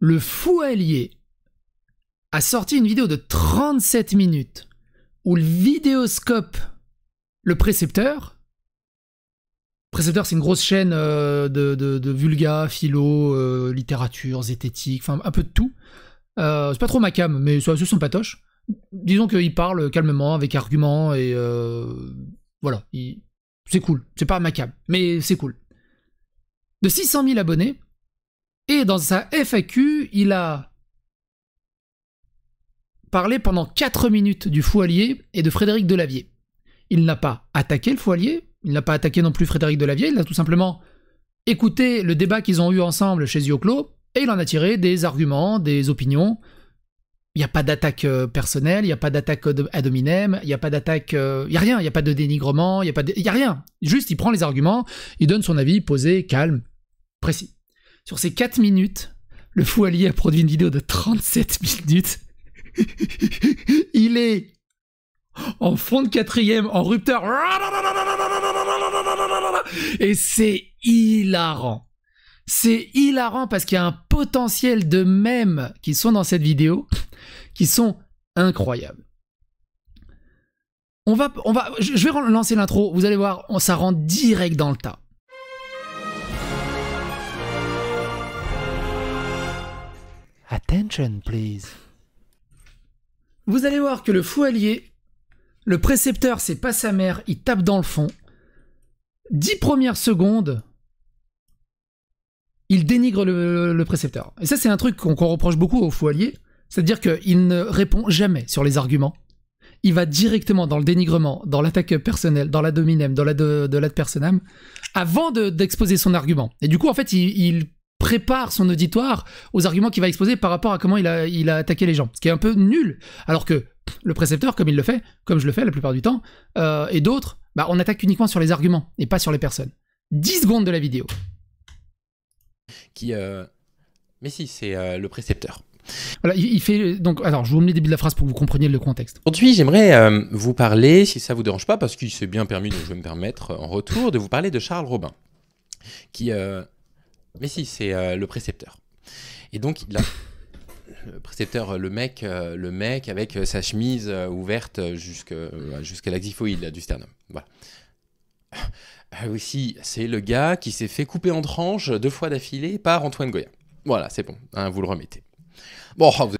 Le fou allié a sorti une vidéo de 37 minutes où le vidéoscope le précepteur. Précepteur, c'est une grosse chaîne de vulga, philo, littérature, zététique, enfin un peu de tout. C'est pas trop ma cam, mais c'est son patoche. Disons qu'il parle calmement, avec arguments, et voilà. C'est cool. C'est pas ma cam, mais c'est cool. De 600 000 abonnés, et dans sa FAQ, il a parlé pendant 4 minutes du fou allié et de Frédéric Delavier. Il n'a pas attaqué le fou allié, il n'a pas attaqué non plus Frédéric Delavier, il a tout simplement écouté le débat qu'ils ont eu ensemble chez Zioclo, et il en a tiré des arguments, des opinions. Il n'y a pas d'attaque personnelle, il n'y a pas d'attaque ad hominem, il n'y a pas d'attaque... il n'y a rien, il n'y a pas de dénigrement, il n'y a rien. Juste, il prend les arguments, il donne son avis posé, calme, précis. Sur ces 4 minutes, le fou allié a produit une vidéo de 37 minutes. Il est en fond de quatrième, en rupteur. Et c'est hilarant. C'est hilarant parce qu'il y a un potentiel de mèmes qui sont dans cette vidéo qui sont incroyables. Je vais lancer l'intro, vous allez voir, ça rentre direct dans le tas. Attention, please. Vous allez voir que le fou allié, le précepteur, c'est pas sa mère, il tape dans le fond. 10 premières secondes, il dénigre le précepteur. Et ça, c'est un truc qu'on reproche beaucoup au fou allié, c'est-à-dire qu'il ne répond jamais sur les arguments. Il va directement dans le dénigrement, dans l'attaque personnelle, dans l'ad hominem, dans l'ad personam, avant d'exposer son argument. Et du coup, en fait, il prépare son auditoire aux arguments qu'il va exposer par rapport à comment il a attaqué les gens. Ce qui est un peu nul. Alors que le précepteur, comme il le fait, comme je le fais la plupart du temps, et d'autres, bah, on attaque uniquement sur les arguments et pas sur les personnes. 10 secondes de la vidéo. Mais si, c'est le précepteur. Voilà, il fait... Donc, alors, je vous mets le début de la phrase pour que vous compreniez le contexte. Aujourd'hui, j'aimerais vous parler, si ça vous dérange pas, parce qu'il s'est bien permis, donc je vais me permettre en retour de vous parler de Charles Robin, qui... Mais si, c'est le précepteur. Et donc, il a... Le précepteur, le mec avec sa chemise ouverte jusqu'à la xiphoïde du sternum. Voilà. Aussi, c'est le gars qui s'est fait couper en tranches 2 fois d'affilée par Antoine Goya. Voilà, c'est bon, hein, vous le remettez. Bon, vous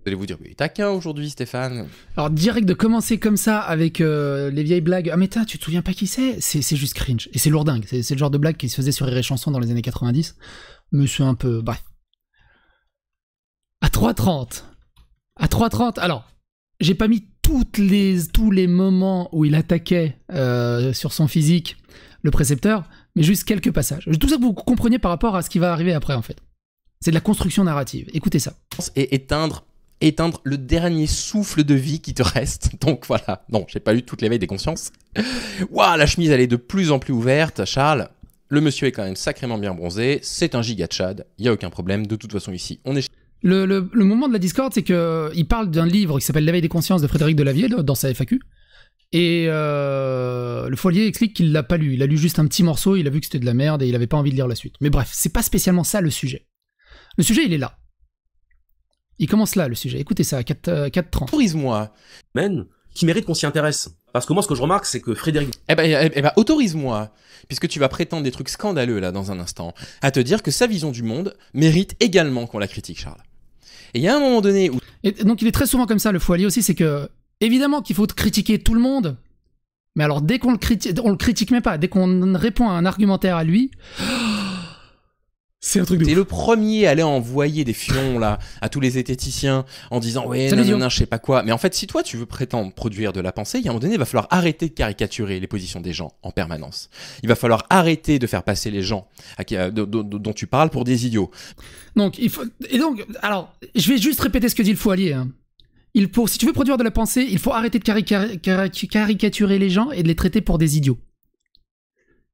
allez vous dire, oui, taquin aujourd'hui, Stéphane. Alors, direct de commencer comme ça avec les vieilles blagues. Ah, mais tu te souviens pas qui c'est? C'est juste cringe. Et c'est lourdingue. C'est le genre de blague qui se faisait sur Rire et Chanson dans les années 90. Mais c'est un peu... Bref. À 3h30. À 3h30. Alors, j'ai pas mis tous les moments où il attaquait sur son physique le précepteur, mais juste quelques passages. Tout ça que vous compreniez par rapport à ce qui va arriver après, en fait. C'est de la construction narrative. Écoutez ça. Et éteindre le dernier souffle de vie qui te reste. Donc voilà. Non, j'ai pas lu toute l'éveil des consciences. Waouh, la chemise, elle est de plus en plus ouverte. Charles, le monsieur est quand même sacrément bien bronzé. C'est un giga tchad. Il y a aucun problème. De toute façon, ici, on est... Le moment de la Discord, c'est qu'il parle d'un livre qui s'appelle L'éveil des consciences de Frédéric Delavier, dans sa FAQ. Et le fou allié explique qu'il l'a pas lu. Il a lu juste un petit morceau, il a vu que c'était de la merde et il avait pas envie de lire la suite. Mais bref, c'est pas spécialement ça le sujet. Le sujet, il est là. Il commence là, le sujet. Écoutez ça, à 4h30. Autorise-moi. Qui mérite qu'on s'y intéresse. Parce que moi, ce que je remarque, c'est que Frédéric... Eh ben, autorise-moi, puisque tu vas prétendre des trucs scandaleux, là, dans un instant, à te dire que sa vision du monde mérite également qu'on la critique, Charles. Et il y a un moment donné où... Et donc, il est très souvent comme ça, le fou allié aussi, c'est que... Évidemment qu'il faut critiquer tout le monde, mais alors, dès qu'on le critique... On le critique même pas. Dès qu'on répond à un argumentaire à lui... C'est un truc de ouf. C'est le premier à aller envoyer des fions là à tous les zététiciens en disant ouais non je sais pas quoi. Mais en fait, si toi tu veux prétendre produire de la pensée, il y a un moment donné, il va falloir arrêter de caricaturer les positions des gens en permanence. Il va falloir arrêter de faire passer les gens dont tu parles pour des idiots. Donc alors je vais juste répéter ce que dit le fou allié. Hein. Si tu veux produire de la pensée, il faut arrêter de caricaturer les gens et de les traiter pour des idiots.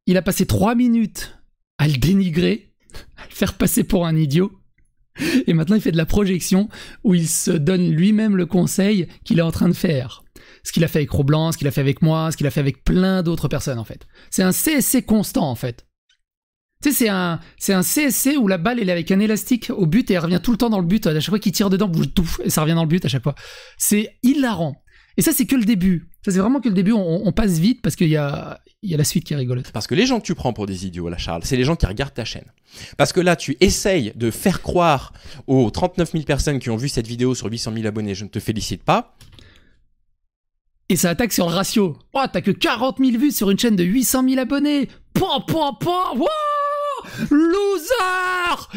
Il a passé 3 minutes à le dénigrer, à le faire passer pour un idiot, et maintenant il fait de la projection où il se donne lui-même le conseil qu'il est en train de faire. Ce qu'il a fait avec Roblan, ce qu'il a fait avec moi, ce qu'il a fait avec plein d'autres personnes en fait. C'est un CSC constant en fait. Tu sais, c'est un CSC où la balle elle est avec un élastique au but et elle revient tout le temps dans le but. À chaque fois qu'il tire dedans, bouge tout et ça revient dans le but à chaque fois. C'est hilarant. Et ça, c'est que le début. Ça, c'est vraiment que le début. On passe vite parce qu'il y a la suite qui est rigolote. Parce que les gens que tu prends pour des idiots, là, Charles, c'est les gens qui regardent ta chaîne. Parce que là, tu essayes de faire croire aux 39 000 personnes qui ont vu cette vidéo sur 800 000 abonnés, je ne te félicite pas. Et ça attaque sur le ratio. Oh, t'as que 40 000 vues sur une chaîne de 800 000 abonnés. Pan, pan, pan. Wow, loser.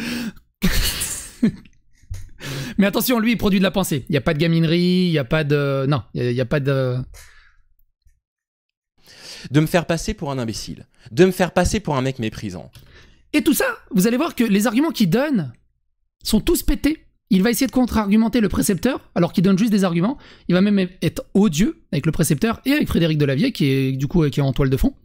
Mais attention, lui, il produit de la pensée. Il n'y a pas de gaminerie, il n'y a pas de... Non, il n'y a pas de... De me faire passer pour un imbécile. De me faire passer pour un mec méprisant. Et tout ça, vous allez voir que les arguments qu'il donne sont tous pétés. Il va essayer de contre-argumenter le précepteur, alors qu'il donne juste des arguments. Il va même être odieux avec le précepteur et avec Frédéric Delavier, qui est du coup qui est en toile de fond.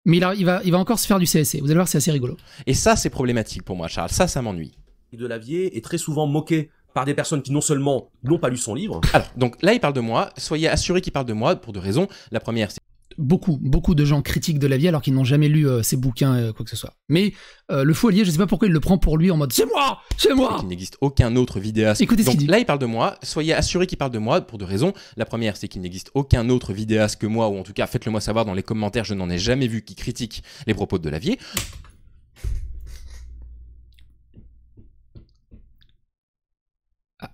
Mais il va encore se faire du CSC. Vous allez voir, c'est assez rigolo. Et ça, c'est problématique pour moi, Charles. Ça m'ennuie. Delavier est très souvent moqué par des personnes qui non seulement n'ont pas lu son livre. Alors, donc là, il parle de moi. Soyez assurés qu'il parle de moi pour deux raisons. La première, c'est Beaucoup de gens critiquent Delavier alors qu'ils n'ont jamais lu ses bouquins, quoi que ce soit. Mais le fou allié, je sais pas pourquoi il le prend pour lui en mode c'est moi. qu'il n'existe aucun autre vidéaste. Écoutez ce donc qu'il dit. Là, il parle de moi. Soyez assurés qu'il parle de moi pour deux raisons. La première, c'est qu'il n'existe aucun autre vidéaste que moi, ou en tout cas, faites-le moi savoir dans les commentaires. Je n'en ai jamais vu qui critique les propos de Delavier.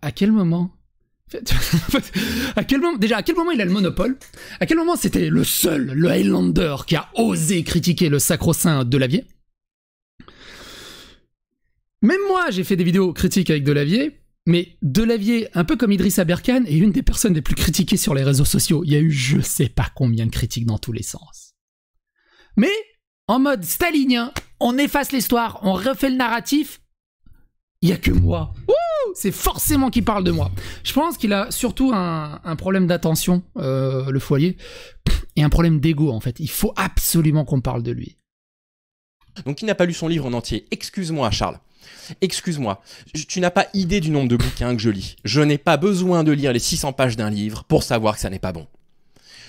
À quel moment à quel moment il a le monopole? À quel moment c'était le seul, le Highlander, qui a osé critiquer le sacro-saint Delavier? Même moi, j'ai fait des vidéos critiques avec Delavier, mais Delavier, un peu comme Idrissa Berkane, est une des personnes les plus critiquées sur les réseaux sociaux. Il y a eu je sais pas combien de critiques dans tous les sens. Mais, en mode stalinien, on efface l'histoire, on refait le narratif, il y a que moi. C'est forcément qu'il parle de moi. Je pense qu'il a surtout un problème d'attention, le foyer, et un problème d'ego en fait. Il faut absolument qu'on parle de lui. Donc il n'a pas lu son livre en entier. Excuse-moi, Charles. Excuse-moi. Tu n'as pas idée du nombre de bouquins que je lis. Je n'ai pas besoin de lire les 600 pages d'un livre pour savoir que ça n'est pas bon.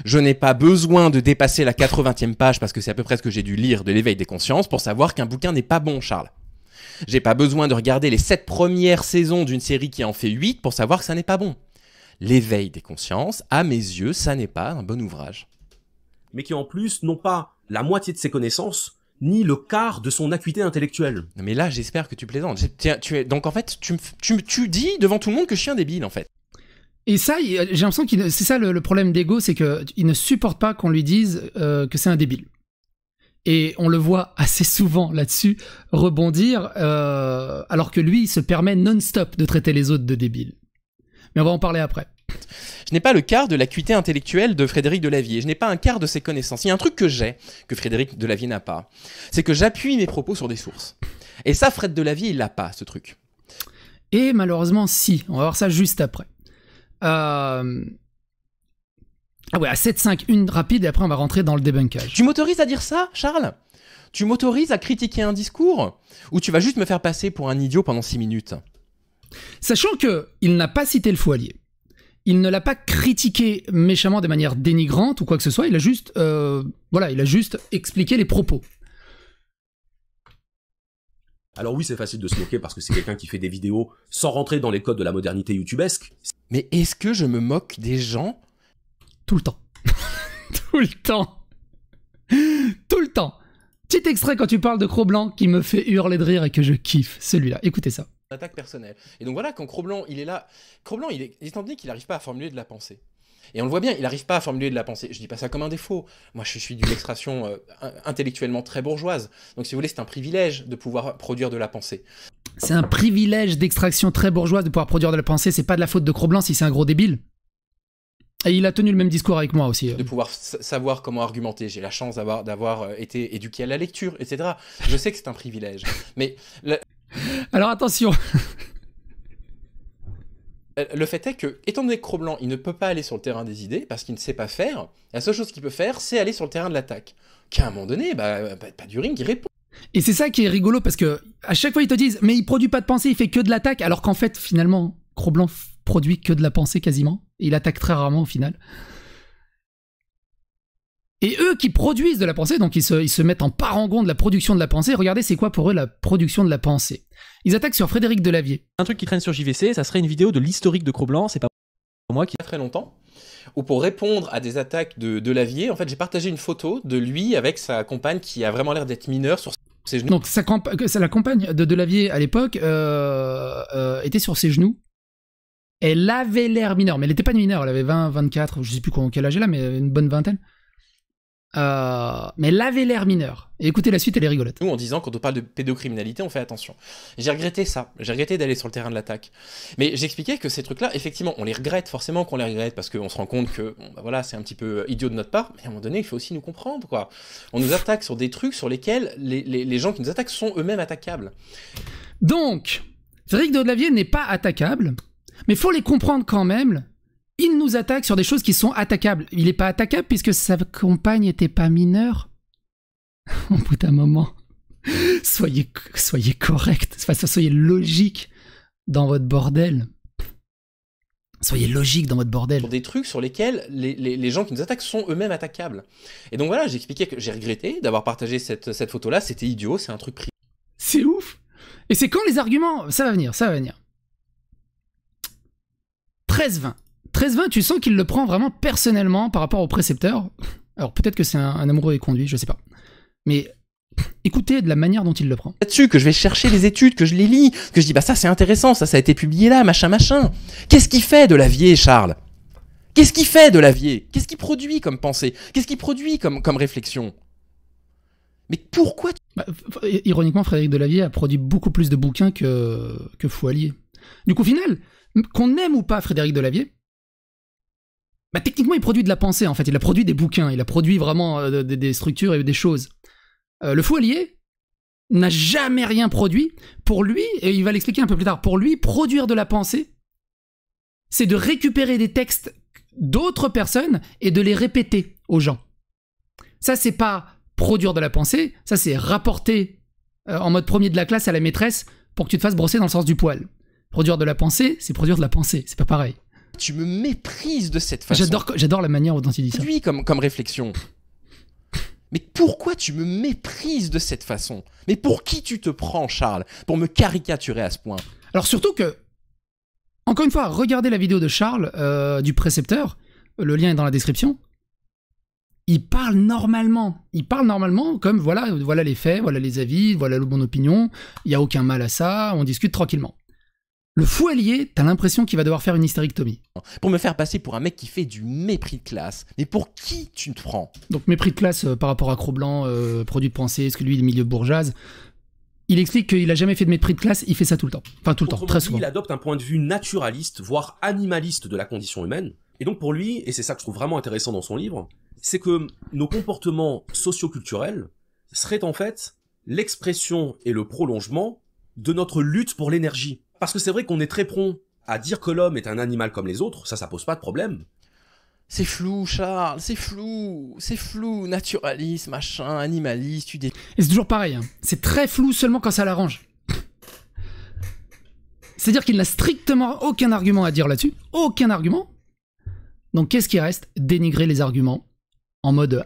Je n'ai pas besoin de dépasser la 80e page, parce que c'est à peu près ce que j'ai dû lire de l'éveil des consciences, pour savoir qu'un bouquin n'est pas bon, Charles. J'ai pas besoin de regarder les 7 premières saisons d'une série qui en fait 8 pour savoir que ça n'est pas bon. L'éveil des consciences, à mes yeux, ça n'est pas un bon ouvrage. Mais qui en plus n'ont pas la moitié de ses connaissances, ni le quart de son acuité intellectuelle. Non mais là, j'espère que tu plaisantes. Donc en fait, tu dis devant tout le monde que je suis un débile, en fait. Et ça, j'ai l'impression que c'est ça le problème d'ego, c'est qu'il ne supporte pas qu'on lui dise que c'est un débile. Et on le voit assez souvent là-dessus rebondir, alors que lui, il se permet non-stop de traiter les autres de débiles. Mais on va en parler après. Je n'ai pas le quart de l'acuité intellectuelle de Frédéric Delavier. Je n'ai pas un quart de ses connaissances. Il y a un truc que j'ai, que Frédéric Delavier n'a pas. C'est que j'appuie mes propos sur des sources. Et ça, Fred Delavier, il l'a pas, ce truc. Et malheureusement, si. On va voir ça juste après. Ah ouais, à 7-5, une rapide, et après on va rentrer dans le débunkage. Tu m'autorises à dire ça, Charles? Tu m'autorises à critiquer un discours? Ou tu vas juste me faire passer pour un idiot pendant 6 minutes? Sachant que il n'a pas cité le fou allié. Il ne l'a pas critiqué méchamment de manière dénigrante ou quoi que ce soit, il a juste, il a juste expliqué les propos. Alors oui, c'est facile de se moquer parce que c'est quelqu'un qui fait des vidéos sans rentrer dans les codes de la modernité youtubesque. Mais est-ce que je me moque des gens? Tout le temps. Tout le temps. Tout le temps. Petit extrait quand tu parles de Cro-Blanc qui me fait hurler de rire et que je kiffe. Celui-là, écoutez ça. Attaque personnelle. Et donc voilà, quand Cro-Blanc, il est là... Cro-Blanc, étant donné qu'il n'arrive pas à formuler de la pensée. Et on le voit bien, il n'arrive pas à formuler de la pensée. Je dis pas ça comme un défaut. Moi, je suis d'une extraction intellectuellement très bourgeoise. Donc, si vous voulez, c'est un privilège de pouvoir produire de la pensée. C'est un privilège d'extraction très bourgeoise de pouvoir produire de la pensée. C'est pas de la faute de Cro-Blanc si c'est un gros débile. Et il a tenu le même discours avec moi aussi. De pouvoir savoir comment argumenter. J'ai la chance d'avoir été éduqué à la lecture, etc. Je sais que c'est un privilège. Mais... Alors attention. Le fait est que, étant donné que Cro-Blanc, il ne peut pas aller sur le terrain des idées, parce qu'il ne sait pas faire, la seule chose qu'il peut faire, c'est aller sur le terrain de l'attaque. Qu'à un moment donné, pas du ring, il répond. Et c'est ça qui est rigolo, parce que à chaque fois, ils te disent « Mais il produit pas de pensée, il fait que de l'attaque », alors qu'en fait, finalement, Cro-Blanc produit que de la pensée quasiment. Et il attaque très rarement au final. Et eux qui produisent de la pensée, donc ils se mettent en parangon de la production de la pensée. Regardez, c'est quoi pour eux la production de la pensée. Ils attaquent sur Frédéric Delavier. Un truc qui traîne sur JVC, ça serait une vidéo de l'historique de Cro-Blanc, c'est pas moi qui... Très longtemps, où pour répondre à des attaques de Delavier, en fait, j'ai partagé une photo de lui avec sa compagne qui a vraiment l'air d'être mineure sur ses genoux. Donc la compagne de Delavier à l'époque était sur ses genoux. Elle avait l'air mineure, mais elle n'était pas mineure, elle avait 20, 24, je sais plus quel âge elle a, mais une bonne vingtaine. Mais elle avait l'air mineure. Et écoutez la suite, elle est rigolote. Nous, en disant, quand on parle de pédocriminalité, on fait attention. J'ai regretté ça. J'ai regretté d'aller sur le terrain de l'attaque. Mais j'expliquais que ces trucs-là, effectivement, on les regrette, forcément qu'on les regrette, parce qu'on se rend compte que, bon, bah voilà, c'est un petit peu idiot de notre part, mais à un moment donné, il faut aussi nous comprendre, quoi. On nous attaque sur des trucs sur lesquels les gens qui nous attaquent sont eux-mêmes attaquables. Donc, Frédéric Delavier n'est pas attaquable, mais faut les comprendre quand même. Il nous attaque sur des choses qui sont attaquables. Il n'est pas attaquable puisque sa compagne n'était pas mineure. Au bout d'un moment, soyez correct, soyez logique dans votre bordel. Soyez logique dans votre bordel. Sur des trucs sur lesquels les gens qui nous attaquent sont eux-mêmes attaquables. Et donc voilà, j'expliquais que j'ai regretté d'avoir partagé cette photo-là. C'était idiot, c'est un truc pris. C'est ouf. Et c'est quand les arguments... Ça va venir. 13-20. 13-20, tu sens qu'il le prend vraiment personnellement par rapport au précepteur. Alors peut-être que c'est un amoureux et conduit, je sais pas. Mais écoutez de la manière dont il le prend. Là-dessus, que je vais chercher les études, que je les lis, que je dis, bah ça c'est intéressant, ça a été publié là, machin. Qu'est-ce qu'il fait Delavier, Charles? Qu'est-ce qu'il fait Delavier? Qu'est-ce qu'il produit comme pensée? Qu'est-ce qu'il produit comme réflexion? Mais pourquoi ironiquement, Frédéric Delavier a produit beaucoup plus de bouquins que Fouallier. Du coup, au final, qu'on aime ou pas Frédéric Delavier, bah, techniquement, il produit de la pensée, en fait. Il a produit des bouquins, il a produit vraiment des structures et des choses. Le Fouallier n'a jamais rien produit. Pour lui, et il va l'expliquer un peu plus tard, pour lui, produire de la pensée, c'est de récupérer des textes d'autres personnes et de les répéter aux gens. Ça, c'est pas produire de la pensée, ça, c'est rapporter en mode premier de la classe à la maîtresse pour que tu te fasses brosser dans le sens du poil. Produire de la pensée, c'est produire de la pensée, c'est pas pareil. Tu me méprises de cette façon. J'adore la manière dont il dit ça. Lui, comme réflexion. Mais pourquoi tu me méprises de cette façon? Mais pour qui tu te prends, Charles, pour me caricaturer à ce point? Alors surtout que, encore une fois, regardez la vidéo de Charles, du précepteur, le lien est dans la description. Il parle normalement comme voilà les faits, voilà les avis, voilà mon opinion, il n'y a aucun mal à ça, on discute tranquillement. Le Fouallier, t'as l'impression qu'il va devoir faire une hystérectomie. Pour me faire passer pour un mec qui fait du mépris de classe. Mais pour qui tu te prends? Donc mépris de classe par rapport à Cro-Blanc, produit de pensée, est-ce que lui il est milieu bourgeoise? Il explique qu'il a jamais fait de mépris de classe, il fait ça tout le temps. Enfin tout le temps, très souvent. Il adopte un point de vue naturaliste, voire animaliste de la condition humaine. Et donc pour lui, et c'est ça que je trouve vraiment intéressant dans son livre, c'est que nos comportements socioculturels seraient en fait l'expression et le prolongement de notre lutte pour l'énergie. Parce que c'est vrai qu'on est très prompt à dire que l'homme est un animal comme les autres, ça pose pas de problème. C'est flou, Charles, c'est flou, naturaliste, machin, animaliste, Et c'est toujours pareil, hein. C'est très flou seulement quand ça l'arrange. C'est-à-dire qu'il n'a strictement aucun argument à dire là-dessus, aucun argument. Donc qu'est-ce qui reste? Dénigrer les arguments en mode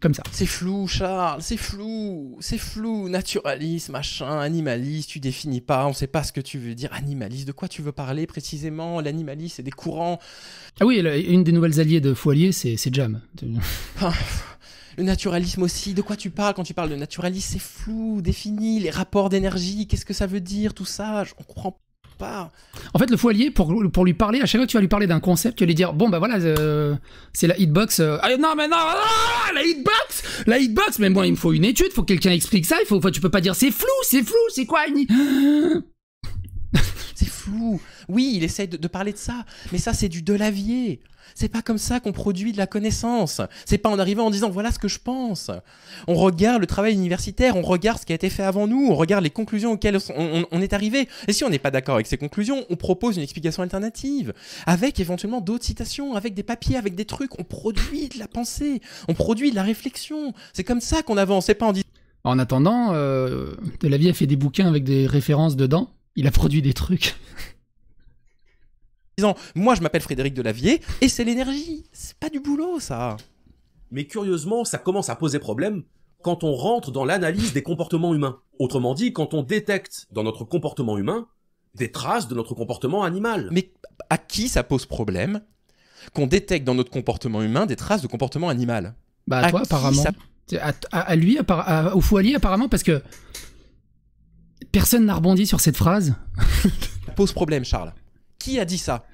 comme ça. C'est flou, Charles, c'est flou, naturaliste, machin, animaliste, tu définis pas, on sait pas ce que tu veux dire. Animaliste, de quoi tu veux parler précisément? L'animaliste, c'est des courants. Ah oui, une des nouvelles alliées de Fouallier, c'est Jam. Le naturalisme aussi, de quoi tu parles quand tu parles de naturalisme? C'est flou, défini, les rapports d'énergie, qu'est-ce que ça veut dire, tout ça, on comprend pas. En fait, le Fouallier, pour lui parler, à chaque fois que tu vas lui parler d'un concept, tu vas lui dire, bon bah voilà, c'est la hitbox. Non, la hitbox, mais moi il me faut une étude, faut que quelqu'un explique ça, tu peux pas dire c'est flou, c'est quoi C'est flou. Oui, il essaie de parler de ça, mais ça c'est du Delavier. C'est pas comme ça qu'on produit de la connaissance. C'est pas en arrivant en disant voilà ce que je pense. On regarde le travail universitaire, on regarde ce qui a été fait avant nous, on regarde les conclusions auxquelles on est arrivé. Et si on n'est pas d'accord avec ces conclusions, on propose une explication alternative, avec éventuellement d'autres citations, avec des papiers, avec des trucs. On produit de la pensée, on produit de la réflexion. C'est comme ça qu'on avance, c'est pas en disant... En attendant, Delavier a fait des bouquins avec des références dedans. Il a produit des trucs. Moi je m'appelle Frédéric Delavier et c'est l'énergie. C'est pas du boulot ça. Mais curieusement, ça commence à poser problème quand on rentre dans l'analyse des comportements humains. Autrement dit, quand on détecte dans notre comportement humain des traces de notre comportement animal. Mais à qui ça pose problème qu'on détecte dans notre comportement humain des traces de comportement animal? Bah à toi, apparemment. À lui, au Foualier, apparemment, parce que personne n'a rebondi sur cette phrase. Ça pose problème, Charles. Qui a dit ça?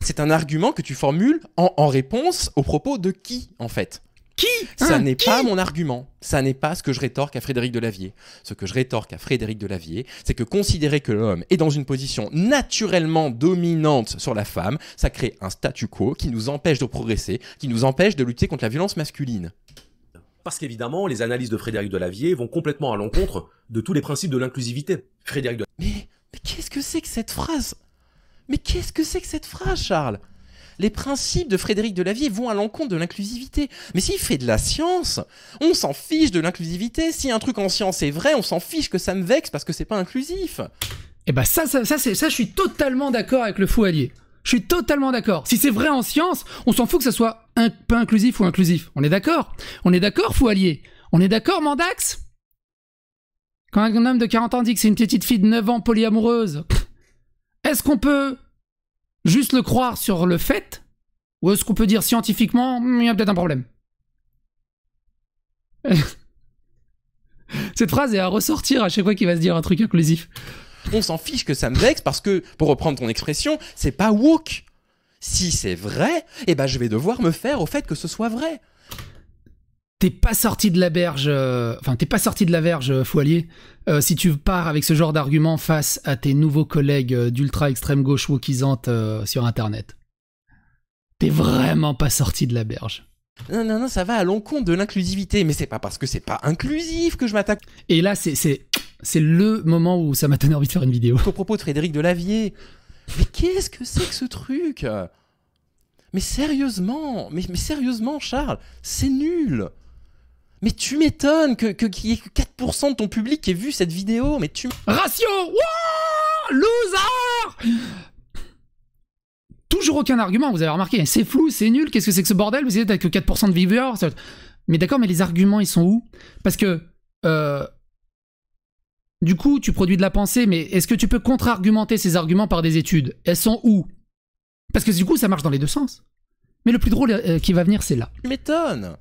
C'est un argument que tu formules en réponse aux propos de qui, en fait? Qui? Ça n'est pas mon argument. Ça n'est pas ce que je rétorque à Frédéric Delavier. Ce que je rétorque à Frédéric Delavier, c'est que considérer que l'homme est dans une position naturellement dominante sur la femme, ça crée un statu quo qui nous empêche de progresser, qui nous empêche de lutter contre la violence masculine. Parce qu'évidemment, les analyses de Frédéric Delavier vont complètement à l'encontre de tous les principes de l'inclusivité. Frédéric Delavier... Mais qu'est-ce que c'est que cette phrase? Mais qu'est-ce que c'est que cette phrase, Charles? Les principes de Frédéric Delavier vont à l'encontre de l'inclusivité. Mais s'il fait de la science, on s'en fiche de l'inclusivité. Si un truc en science est vrai, on s'en fiche que ça me vexe parce que c'est pas inclusif. Et bah ça, je suis totalement d'accord avec le Foualier. Je suis totalement d'accord. Si c'est vrai en science, on s'en fout que ça soit pas inclusif ou inclusif. On est d'accord? On est d'accord, Foualier? On est d'accord, Mandax? Quand un homme de 40 ans dit que c'est une petite fille de 9 ans polyamoureuse, est-ce qu'on peut juste le croire sur le fait? Ou est-ce qu'on peut dire scientifiquement, il y a peut-être un problème? Cette phrase est à ressortir à chaque fois qu'il va se dire un truc inclusif. On s'en fiche que ça me vexe parce que, pour reprendre ton expression, c'est pas woke. Si c'est vrai, eh ben je vais devoir me faire au fait que ce soit vrai. T'es pas sorti de la berge, Foualier, si tu pars avec ce genre d'argument face à tes nouveaux collègues d'ultra extrême gauche wokisante sur internet. T'es vraiment pas sorti de la berge. Non, ça va à l'encontre de l'inclusivité, mais c'est pas parce que c'est pas inclusif que je m'attaque. Et là, c'est le moment où ça m'a donné envie de faire une vidéo. Au propos de Frédéric Delavier. Mais qu'est-ce que c'est que ce truc? Mais sérieusement, Charles, c'est nul. Mais tu m'étonnes qu'il y ait que 4% de ton public qui ait vu cette vidéo, mais tu... Ratio! Wow, loser! Toujours aucun argument, vous avez remarqué. C'est flou, c'est nul, qu'est-ce que c'est que ce bordel? Vous êtes que 4% de viewers. Mais d'accord, mais les arguments, ils sont où? Parce que... du coup, tu produis de la pensée, mais est-ce que tu peux contre-argumenter ces arguments par des études? Elles sont où? Parce que du coup, ça marche dans les deux sens. Mais le plus drôle qui va venir, c'est là. Tu m'étonnes.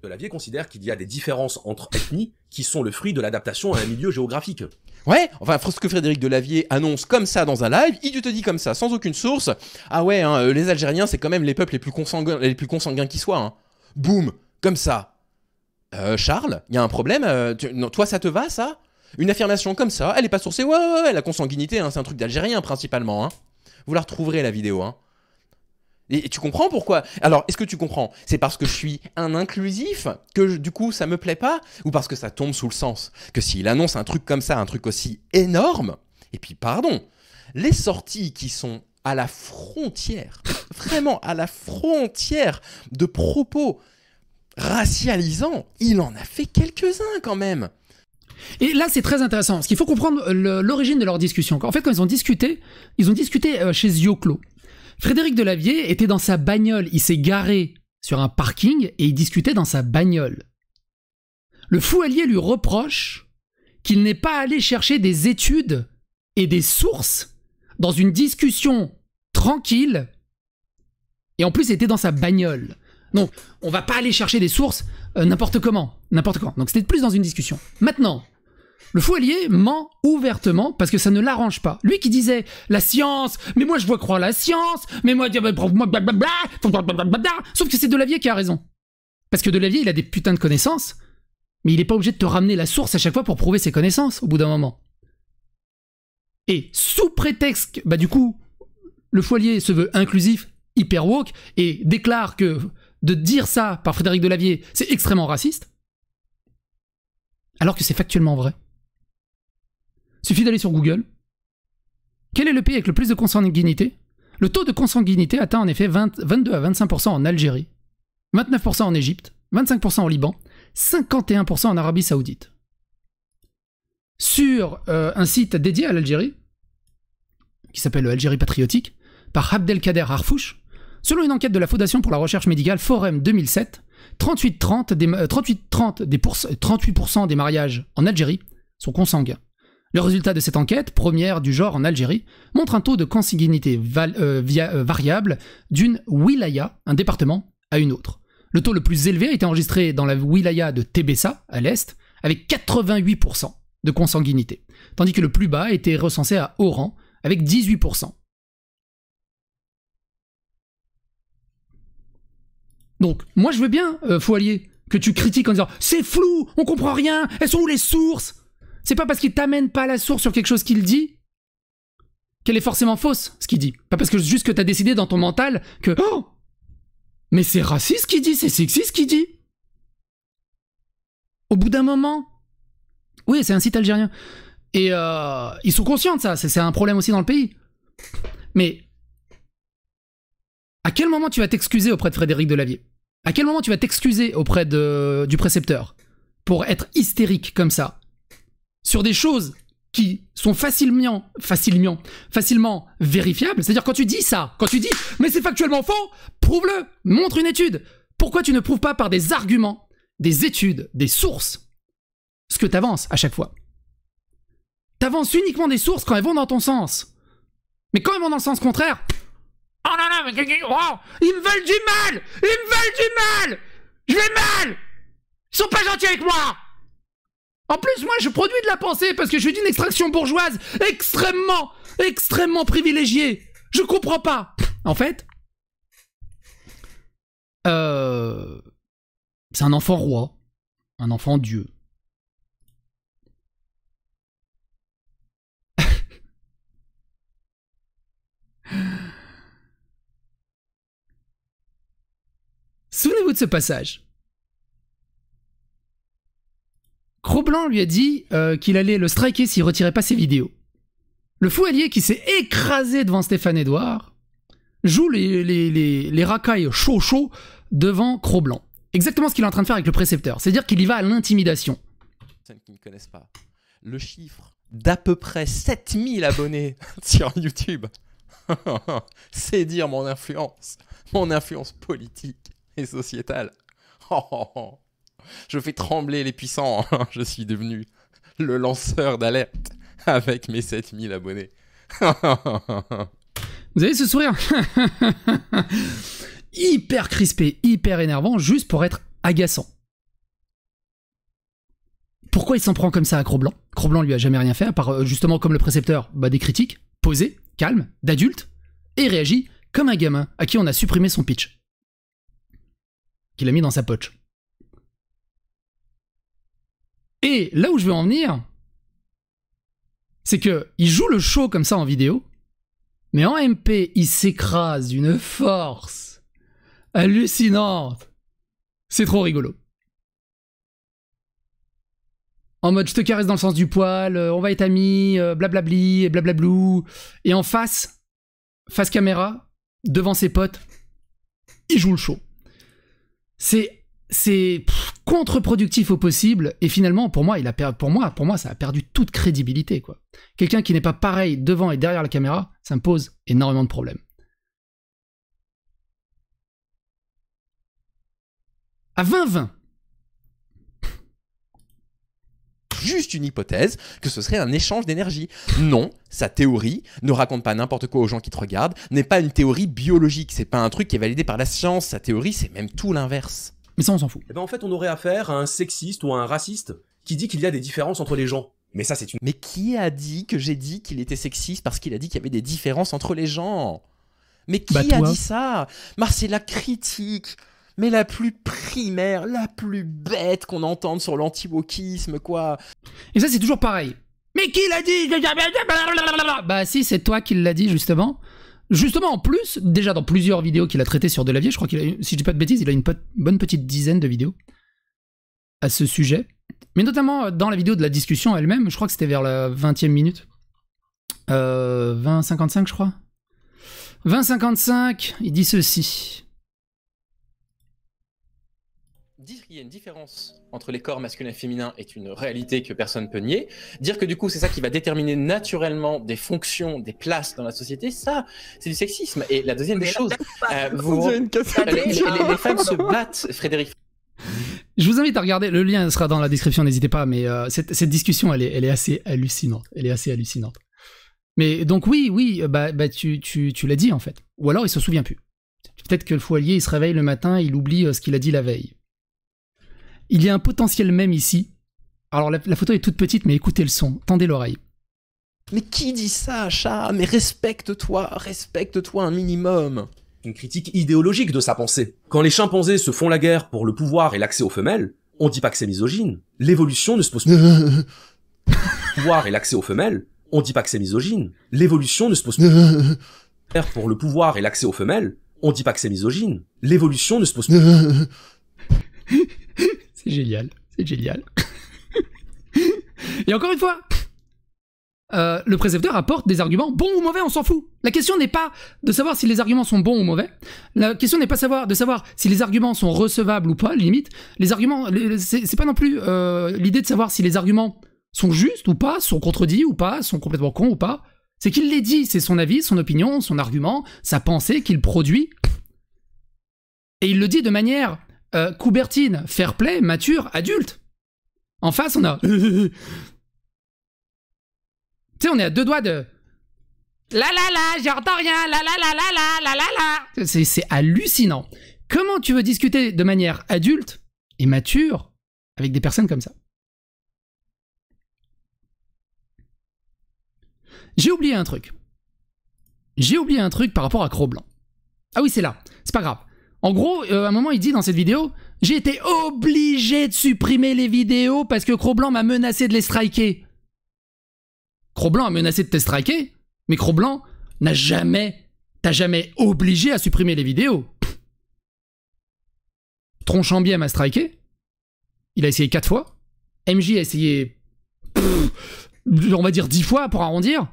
Delavier considère qu'il y a des différences entre ethnies qui sont le fruit de l'adaptation à un milieu géographique. Ouais, enfin, ce que Frédéric Delavier annonce comme ça dans un live, il te dit comme ça, sans aucune source. Ah ouais, hein, les Algériens, c'est quand même les peuples les plus consanguins qui soient. Hein. Boum, comme ça. Charles, il y a un problème non, toi, ça te va, ça? Une affirmation comme ça, elle est pas sourcée. Ouais, la consanguinité, hein, c'est un truc d'Algérien, principalement. Hein. Vous la retrouverez, la vidéo. Hein. Et tu comprends pourquoi? Alors, est-ce que tu comprends? C'est parce que je suis un inclusif que du coup ça me plaît pas? Ou parce que ça tombe sous le sens? Que s'il annonce un truc comme ça, un truc aussi énorme, et puis pardon, les sorties qui sont à la frontière, vraiment à la frontière de propos racialisants, il en a fait quelques-uns quand même. Et là, c'est très intéressant, parce qu'il faut comprendre l'origine de leur discussion. En fait, quand ils ont discuté chez Zioclo. Frédéric Delavier était dans sa bagnole, il s'est garé sur un parking et il discutait dans sa bagnole. Le Foualier lui reproche qu'il n'est pas allé chercher des études et des sources dans une discussion tranquille et en plus il était dans sa bagnole. Donc on va pas aller chercher des sources n'importe comment, n'importe quand. Donc c'était plus dans une discussion. Maintenant, le Foualier ment ouvertement parce que ça ne l'arrange pas. Lui qui disait la science, mais moi je vois croire la science, mais moi blablabla, sauf que c'est Delavier qui a raison. Parce que Delavier il a des putains de connaissances, mais il est pas obligé de te ramener la source à chaque fois pour prouver ses connaissances au bout d'un moment. Et sous prétexte, bah du coup, le Foualier se veut inclusif, hyper woke, et déclare que de dire ça par Frédéric Delavier, c'est extrêmement raciste, alors que c'est factuellement vrai. Suffit d'aller sur Google. Quel est le pays avec le plus de consanguinité? Le taux de consanguinité atteint en effet 22 à 25% en Algérie, 29% en Égypte, 25% au Liban, 51% en Arabie Saoudite. Sur un site dédié à l'Algérie, qui s'appelle Algérie Patriotique, par Abdelkader Harfouch, selon une enquête de la Fondation pour la recherche médicale Forum 2007, 38% des mariages en Algérie sont consanguins. Le résultat de cette enquête, première du genre en Algérie, montre un taux de consanguinité variable d'une wilaya, un département, à une autre. Le taux le plus élevé a été enregistré dans la wilaya de Tébessa, à l'est, avec 88% de consanguinité, tandis que le plus bas a été recensé à Oran, avec 18%. Donc, moi je veux bien, Foualier, que tu critiques en disant « C'est flou, on comprend rien, elles sont où les sources ?» C'est pas parce qu'il t'amène pas la source sur quelque chose qu'il dit qu'elle est forcément fausse, ce qu'il dit. Pas parce que juste que t'as décidé dans ton mental que « Oh, mais c'est raciste ce qu'il dit, c'est sexiste ce qu'il dit !» Au bout d'un moment, oui, c'est un site algérien. Et ils sont conscients de ça, c'est un problème aussi dans le pays. Mais à quel moment tu vas t'excuser auprès de Frédéric Delavier? À quel moment tu vas t'excuser auprès du précepteur pour être hystérique comme ça sur des choses qui sont facilement vérifiables? C'est-à-dire quand tu dis ça, quand tu dis « mais c'est factuellement faux », prouve-le, montre une étude. Pourquoi tu ne prouves pas par des arguments, des études, des sources, ce que tu avances à chaque fois? Tu avances uniquement des sources quand elles vont dans ton sens. Mais quand elles vont dans le sens contraire, oh non, non, mais oh, ils me veulent du mal! Ils me veulent du mal! Je vais mal! Ils sont pas gentils avec moi! En plus, moi, je produis de la pensée parce que je suis d'une extraction bourgeoise extrêmement privilégiée. Je comprends pas. En fait, c'est un enfant roi, un enfant Dieu. Souvenez-vous de ce passage. Cro-Blanc lui a dit qu'il allait le striker s'il retirait pas ses vidéos. Le Foualier qui s'est écrasé devant Stéphane Edouard joue les racailles chaud devant Cro-Blanc. Exactement ce qu'il est en train de faire avec le précepteur. C'est-à-dire qu'il y va à l'intimidation. Personnes qui ne connaissent pas le chiffre d'à peu près 7000 abonnés sur YouTube. C'est dire mon influence politique et sociétale. Je fais trembler les puissants. Je suis devenu le lanceur d'alerte avec mes 7000 abonnés. Vous avez ce sourire hyper crispé, hyper énervant, juste pour être agaçant. Pourquoi il s'en prend comme ça à Cro-Blanc? Cro-Blanc lui a jamais rien fait, à part justement comme le précepteur, des critiques, posées, calmes, d'adultes, et réagit comme un gamin à qui on a supprimé son pitch. Qu'il a mis dans sa poche. Et là où je veux en venir, c'est que il joue le show comme ça en vidéo, mais en MP, il s'écrase d'une force hallucinante. C'est trop rigolo. En mode, je te caresse dans le sens du poil, on va être amis, blablabli, et blablablou. Et en face caméra, devant ses potes, il joue le show. C'est contre-productif au possible, et finalement, pour moi, ça a perdu toute crédibilité, quoi. Quelqu'un qui n'est pas pareil devant et derrière la caméra, ça me pose énormément de problèmes. À 20-20. Juste une hypothèse que ce serait un échange d'énergie. Non, sa théorie ne raconte pas n'importe quoi aux gens qui te regardent, n'est pas une théorie biologique, c'est pas un truc qui est validé par la science, sa théorie c'est même tout l'inverse. Mais ça on s'en fout. Et ben en fait on aurait affaire à un sexiste ou à un raciste qui dit qu'il y a des différences entre les gens. Mais ça c'est une... Mais qui a dit que j'ai dit qu'il était sexiste parce qu'il a dit qu'il y avait des différences entre les gens? Mais qui a dit ça? C'est la critique, mais la plus primaire, la plus bête qu'on entende sur l'anti-wokisme, quoi. Et ça c'est toujours pareil. Mais qui l'a dit? Bah si, c'est toi qui l'as dit justement. Justement, en plus, déjà dans plusieurs vidéos qu'il a traitées sur Delavier, je crois qu'il a, si je dis pas de bêtises, il a une bonne petite dizaine de vidéos à ce sujet. Mais notamment dans la vidéo de la discussion elle-même, je crois que c'était vers la 20e minute. 20-55 je crois. 20-55, il dit ceci. Dire qu'il y a une différence entre les corps masculins et féminins est une réalité que personne ne peut nier. Dire que du coup c'est ça qui va déterminer naturellement des fonctions, des places dans la société, ça c'est du sexisme. Et la deuxième des choses, les femmes se battent, Frédéric. Je vous invite à regarder, le lien sera dans la description, n'hésitez pas, mais cette discussion, elle est assez hallucinante. Elle est assez hallucinante. Mais donc oui, tu l'as dit en fait. Ou alors il se souvient plus. Peut-être que le Fou-Allier, il se réveille le matin, il oublie ce qu'il a dit la veille. Il y a un potentiel même ici. Alors la photo est toute petite, mais écoutez le son, tendez l'oreille. Mais qui dit ça, chat? Mais respecte-toi un minimum. Une critique idéologique de sa pensée. Quand les chimpanzés se font la guerre pour le pouvoir et l'accès aux femelles, on dit pas que c'est misogyne. L'évolution ne se pose plus. Le pouvoir et l'accès aux femelles, on dit pas que c'est misogyne. L'évolution ne se pose plus. Pour le pouvoir et l'accès aux femelles, on dit pas que c'est misogyne. L'évolution ne se pose plus. C'est génial, c'est génial. Et encore une fois, le précepteur apporte des arguments bons ou mauvais, on s'en fout. La question n'est pas de savoir si les arguments sont bons ou mauvais. La question n'est pas de savoir si les arguments sont recevables ou pas, limite. Les arguments, c'est pas non plus l'idée de savoir si les arguments sont justes ou pas, sont contredits ou pas, sont complètement cons ou pas. C'est qu'il les dit, c'est son avis, son opinion, son argument, sa pensée qu'il produit. Et il le dit de manière coubertine, fair play, mature, adulte. En face, on a... Tu sais, on est à deux doigts de... La, j'entends rien, la. C'est hallucinant. Comment tu veux discuter de manière adulte et mature avec des personnes comme ça? J'ai oublié un truc. J'ai oublié un truc par rapport à Cro-Blanc. Ah oui, c'est là. C'est pas grave. En gros, à un moment, il dit dans cette vidéo, j'ai été obligé de supprimer les vidéos parce que Cro-Blanc m'a menacé de les striker. Cro-Blanc a menacé de te striker, mais Cro-Blanc t'a jamais obligé à supprimer les vidéos. Tronchambier m'a striké. Il a essayé 4 fois. MJ a essayé, on va dire 10 fois pour arrondir.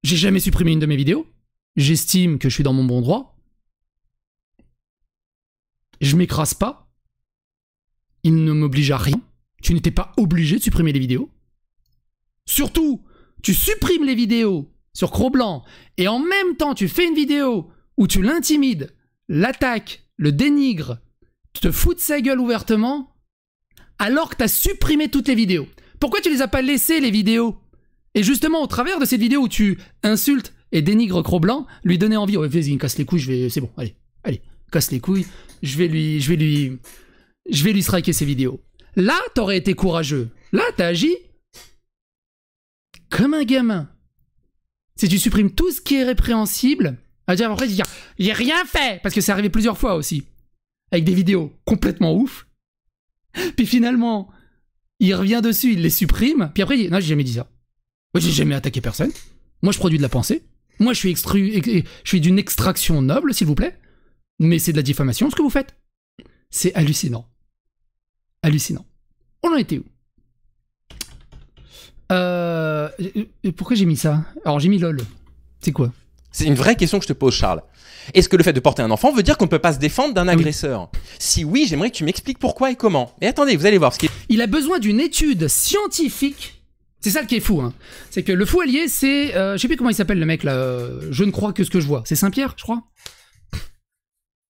J'ai jamais supprimé une de mes vidéos. J'estime que je suis dans mon bon droit. Je m'écrase pas. Il ne m'oblige à rien. Tu n'étais pas obligé de supprimer les vidéos. Surtout, tu supprimes les vidéos sur Cro-Blanc et en même temps tu fais une vidéo où tu l'intimides, l'attaques, le dénigres, te fous de sa gueule ouvertement alors que tu as supprimé toutes les vidéos. Pourquoi tu les as pas laissées les vidéos? Et justement au travers de cette vidéo où tu insultes et dénigres Cro-Blanc, lui donner envie, oh, vas-y, casse les couilles, c'est bon, allez, casse les couilles, je vais lui striker ses vidéos. Là, t'aurais été courageux. Là, t'as agi comme un gamin. Si tu supprimes tout ce qui est répréhensible, après dire j'ai rien fait, parce que c'est arrivé plusieurs fois aussi, avec des vidéos complètement ouf. Puis finalement, il revient dessus, il les supprime, puis après il dit non, j'ai jamais dit ça. Moi, j'ai jamais attaqué personne. Moi, je produis de la pensée. Moi, je suis d'une extraction noble, s'il vous plaît. Mais c'est de la diffamation, ce que vous faites. C'est hallucinant. Hallucinant. On en était où? Pourquoi j'ai mis ça? Alors, j'ai mis LOL. C'est quoi? C'est une vraie question que je te pose, Charles. Est-ce que le fait de porter un enfant veut dire qu'on ne peut pas se défendre d'un agresseur? Si oui, j'aimerais que tu m'expliques pourquoi et comment. Et attendez, vous allez voir. Il a besoin d'une étude scientifique. C'est ça qui est fou, hein. C'est que le Fou-Allier, c'est... je sais plus comment il s'appelle le mec, là. Je ne crois que ce que je vois. C'est Saint-Pierre, je crois. Parce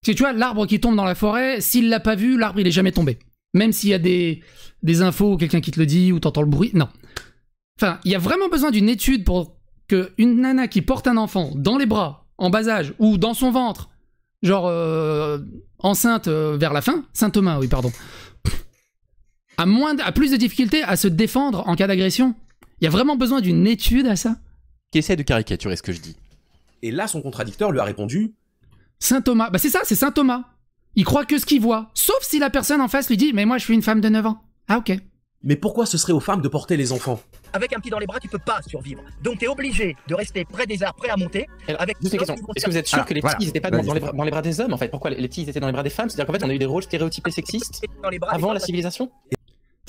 que tu vois, l'arbre qui tombe dans la forêt, s'il l'a pas vu, l'arbre, il est jamais tombé. Même s'il y a des infos ou quelqu'un qui te le dit, ou t'entends le bruit. Non. Enfin, il y a vraiment besoin d'une étude pour qu'une nana qui porte un enfant dans les bras, en bas âge, ou dans son ventre, genre enceinte vers la fin, Saint Thomas, oui, pardon, a plus de difficultés à se défendre en cas d'agression. Il y a vraiment besoin d'une étude à ça. Qui essaie de caricaturer ce que je dis. Et là, son contradicteur lui a répondu Saint Thomas, bah c'est ça, c'est Saint Thomas. Il croit que ce qu'il voit, sauf si la personne en face lui dit « Mais moi, je suis une femme de 9 ans. » Ah, ok. Mais pourquoi ce serait aux femmes de porter les enfants? Avec un petit dans les bras, tu peux pas survivre. Donc t'es obligé de rester près des arbres, prêt à monter. Avec juste une question. Est-ce que vous êtes sûr que les petits n'étaient pas dans les bras des hommes en fait? Pourquoi les petits étaient dans les bras des femmes? C'est-à-dire qu'en fait on a eu des rôles stéréotypés sexistes avant la civilisation?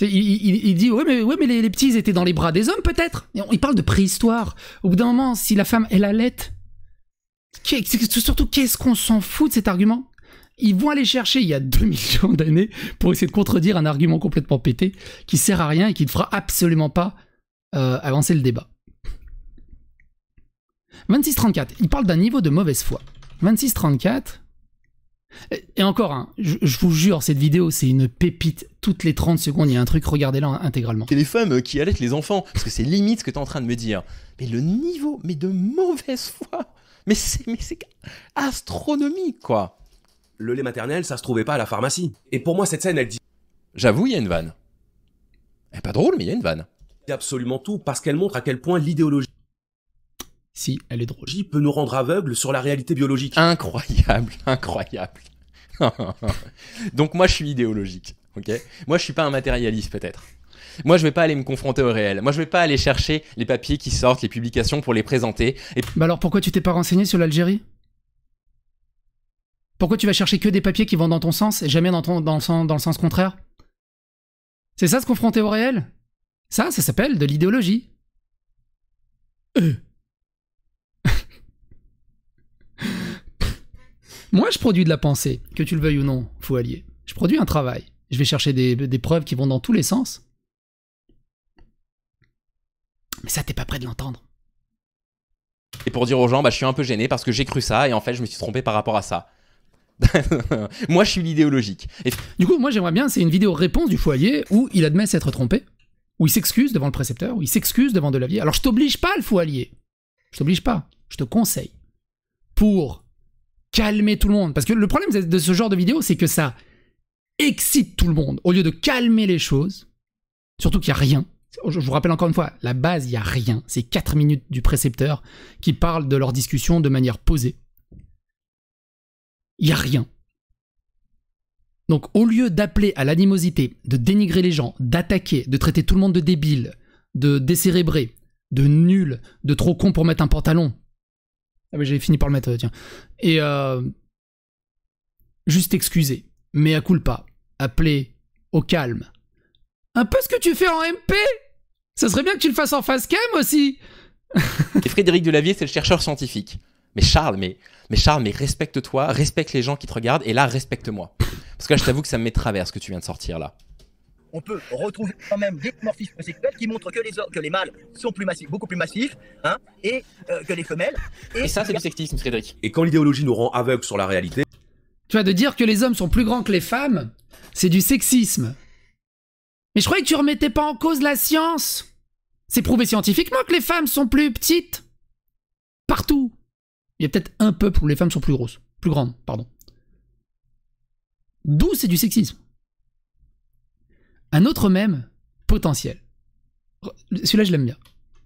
Il dit ouais mais les petits ils étaient dans les bras des hommes peut-être. Il parle de préhistoire. Au bout d'un moment, si la femme elle allait, surtout qu'est-ce qu'on s'en fout de cet argument? Ils vont aller chercher il y a 2 millions d'années pour essayer de contredire un argument complètement pété qui sert à rien et qui ne fera absolument pas avancer le débat. 26-34, il parle d'un niveau de mauvaise foi. 26-34, Et encore, hein, je vous jure, cette vidéo, c'est une pépite. Toutes les 30 secondes, il y a un truc, regardez-la intégralement. C'est les femmes qui allaitent les enfants, parce que c'est limite ce que t'es en train de me dire. Mais le niveau, mais de mauvaise foi, mais c'est astronomique, quoi. Le lait maternel, ça se trouvait pas à la pharmacie. Et pour moi, cette scène, elle dit J'avoue, il y a une vanne. Elle est pas drôle, mais il y a une vanne. absolument tout, parce qu'elle montre à quel point l'idéologie Si, elle est drôle. peut nous rendre aveugles sur la réalité biologique. Incroyable, incroyable. Donc moi, je suis idéologique, ok? Moi, je suis pas un matérialiste, peut-être. Moi, je vais pas aller me confronter au réel. Moi, je vais pas aller chercher les papiers qui sortent, les publications pour les présenter. Et... Bah alors, pourquoi tu t'es pas renseigné sur l'Algérie? Pourquoi tu vas chercher que des papiers qui vont dans ton sens et jamais dans le sens contraire? C'est ça, se confronter au réel? Ça s'appelle de l'idéologie. Moi, je produis de la pensée, que tu le veuilles ou non, faut allier. Je produis un travail. Je vais chercher des preuves qui vont dans tous les sens. Mais ça, t'es pas prêt de l'entendre. Et pour dire aux gens, bah, je suis un peu gêné parce que j'ai cru ça et en fait, je me suis trompé par rapport à ça. Moi, je suis l'idéologique. Et... Du coup, moi, j'aimerais bien, c'est une vidéo réponse du Fouallier où il admet s'être trompé, où il s'excuse devant le précepteur, où il s'excuse devant Delavier. Alors, je t'oblige pas, le Fouallier. Je t'oblige pas. Je te conseille. Pour calmer tout le monde. Parce que le problème de ce genre de vidéo, c'est que ça excite tout le monde. Au lieu de calmer les choses, surtout qu'il n'y a rien. Je vous rappelle encore une fois, la base, il n'y a rien. C'est 4 minutes du précepteur qui parle de leur discussion de manière posée. Il n'y a rien. Donc, au lieu d'appeler à l'animosité, de dénigrer les gens, d'attaquer, de traiter tout le monde de débile, de décérébré, de nul, de trop con pour mettre un pantalon. Ah mais j'ai fini par le mettre, tiens. Et juste excuser, mea culpa, appeler au calme. Un peu ce que tu fais en MP. Ça serait bien que tu le fasses en face cam aussi. Et Frédéric Delavier, c'est le chercheur scientifique. Mais Charles, respecte-toi, respecte les gens qui te regardent, et là, respecte-moi. Parce que là, je t'avoue que ça me met de travers ce que tu viens de sortir là. On peut retrouver quand même des morphismes sexuels qui montrent que les mâles sont plus massifs, beaucoup plus massifs, hein, et que les femelles. Et ça, c'est du sexisme, Frédéric. Et quand l'idéologie nous rend aveugles sur la réalité, Tu vois, de dire que les hommes sont plus grands que les femmes, c'est du sexisme. Mais je croyais que tu remettais pas en cause la science. C'est prouvé scientifiquement que les femmes sont plus petites. Partout. Il y a peut-être un peuple où les femmes sont plus grosses. Plus grandes, pardon. D'où c'est du sexisme. Un autre mème potentiel. Celui-là, je l'aime bien.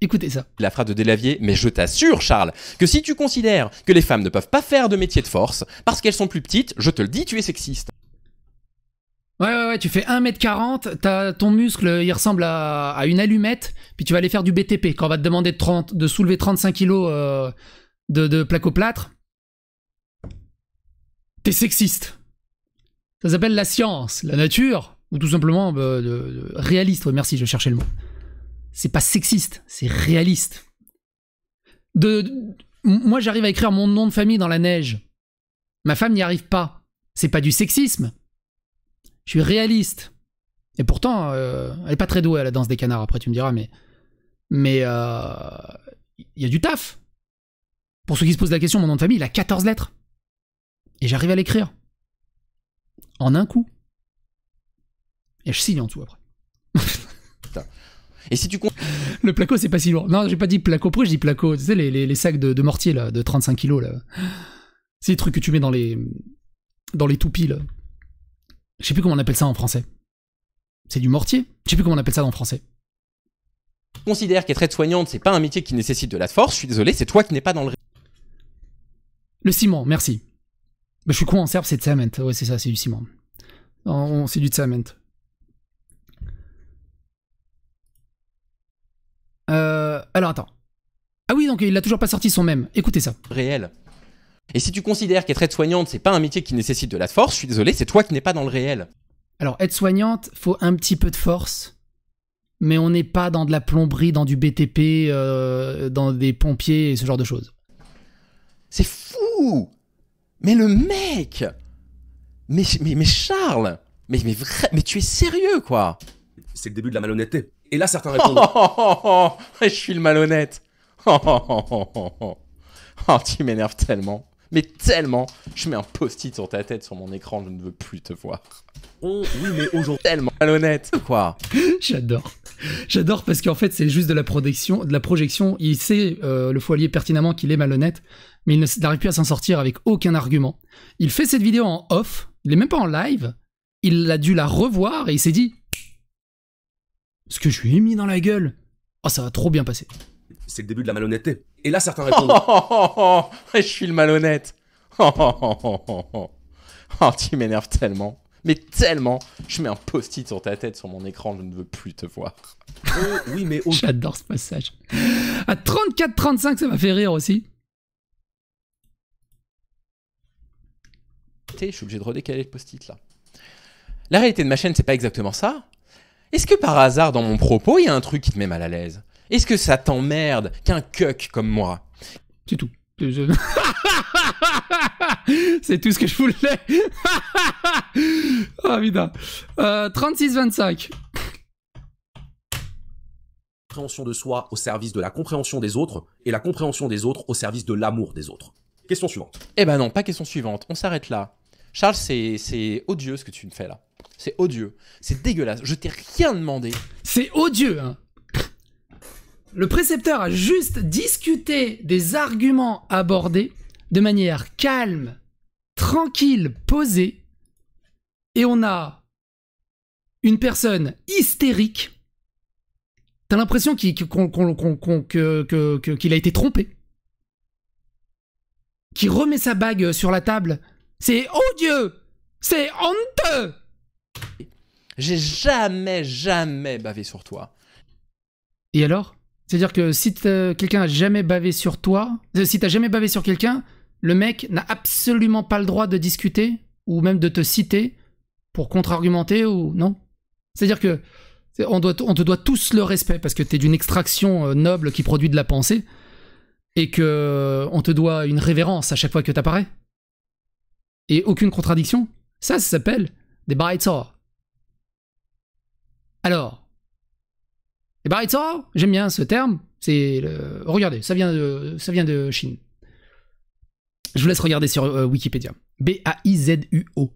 Écoutez ça. La phrase de Delavier, mais je t'assure, Charles, que si tu considères que les femmes ne peuvent pas faire de métier de force parce qu'elles sont plus petites, je te le dis, tu es sexiste. Ouais, tu fais 1m40, ton muscle, il ressemble à une allumette, puis tu vas aller faire du BTP. Quand on va te demander de soulever 35 kilos de placoplâtre, t'es sexiste. Ça s'appelle la science, la nature, ou tout simplement réaliste. Ouais, merci, je cherchais le mot. C'est pas sexiste, c'est réaliste. Moi, j'arrive à écrire mon nom de famille dans la neige. Ma femme n'y arrive pas. C'est pas du sexisme. Je suis réaliste. Et pourtant, elle est pas très douée à la danse des canards, après tu me diras, mais il y a du taf. Pour ceux qui se posent la question, mon nom de famille, il a 14 lettres. Et j'arrive à l'écrire. En un coup. Et je signe en dessous après. Et si tu Le placo, c'est pas si lourd. Non, j'ai pas dit placo pro, je dis placo. Tu sais, les sacs de mortier, là, de 35 kilos, là. C'est les trucs que tu mets dans les toupies, là. Je sais plus comment on appelle ça en français. C'est du mortier. Je sais plus comment on appelle ça en français. considères qu'être aide-soignante, c'est pas un métier qui nécessite de la force, je suis désolé, c'est toi qui n'es pas dans le... Le ciment, merci. Bah, je suis con en serbe, c'est de cement. Ouais, c'est ça, c'est du ciment. C'est du cement. Alors attends. Ah oui, donc il a toujours pas sorti son mème. Écoutez ça. réel. Et si tu considères qu'être aide-soignante, c'est pas un métier qui nécessite de la force, je suis désolé, c'est toi qui n'es pas dans le réel. Alors, aide-soignante, faut un petit peu de force, mais on n'est pas dans de la plomberie, dans du BTP, dans des pompiers et ce genre de choses. C'est fou! Mais le mec! Mais Charles! Mais tu es sérieux, quoi! C'est le début de la malhonnêteté. Et là, certains répondent... Je suis le malhonnête! Tu m'énerves tellement. Mais tellement, je mets un post-it sur ta tête, sur mon écran, je ne veux plus te voir. Oui, mais aujourd'hui... Tellement malhonnête, quoi. J'adore. J'adore parce qu'en fait, c'est juste de la projection. Il sait, le Fou Allier, pertinemment qu'il est malhonnête, mais il n'arrive plus à s'en sortir avec aucun argument. Il fait cette vidéo en off, il est même pas en live, il a dû la revoir et il s'est dit « Ce que je lui ai mis dans la gueule, oh, ça va trop bien passer. » C'est le début de la malhonnêteté. Et là, certains répondent... Je suis le malhonnête. Oh, tu m'énerves tellement. Mais tellement, je mets un post-it sur ta tête, sur mon écran, je ne veux plus te voir. Oui, mais... J'adore ce passage. À 34-35, ça m'a fait rire aussi. Je suis obligé de redécaler le post-it là. La réalité de ma chaîne, c'est pas exactement ça. Est-ce que par hasard, dans mon propos, il y a un truc qui te met mal à l'aise? Est-ce que ça t'emmerde qu'un cuck comme moi? C'est tout. C'est tout ce que je voulais. Oh putain. 36-25. Compréhension de soi au service de la compréhension des autres et la compréhension des autres au service de l'amour des autres. Question suivante. Eh ben non, pas question suivante. On s'arrête là. Charles, c'est odieux ce que tu me fais là. C'est odieux. C'est dégueulasse. Je t'ai rien demandé. C'est odieux, hein. Le précepteur a juste discuté des arguments abordés de manière calme, tranquille, posée, et on a une personne hystérique. T'as l'impression qu'il a été trompé, qui remet sa bague sur la table. C'est odieux, c'est honteux. J'ai jamais bavé sur toi. Et alors ? C'est-à-dire que si quelqu'un a jamais bavé sur toi, si t'as jamais bavé sur quelqu'un, le mec n'a absolument pas le droit de discuter ou même de te citer pour contre-argumenter ou non. C'est-à-dire que on te doit tous le respect parce que t'es d'une extraction noble qui produit de la pensée et que on te doit une révérence à chaque fois que t'apparais. Et aucune contradiction. Ça s'appelle des Baraitsor. Alors, les Baraitsor, j'aime bien ce terme. C'est regardez, ça vient de Chine. Je vous laisse regarder sur Wikipédia. B-A-I-Z-U-O.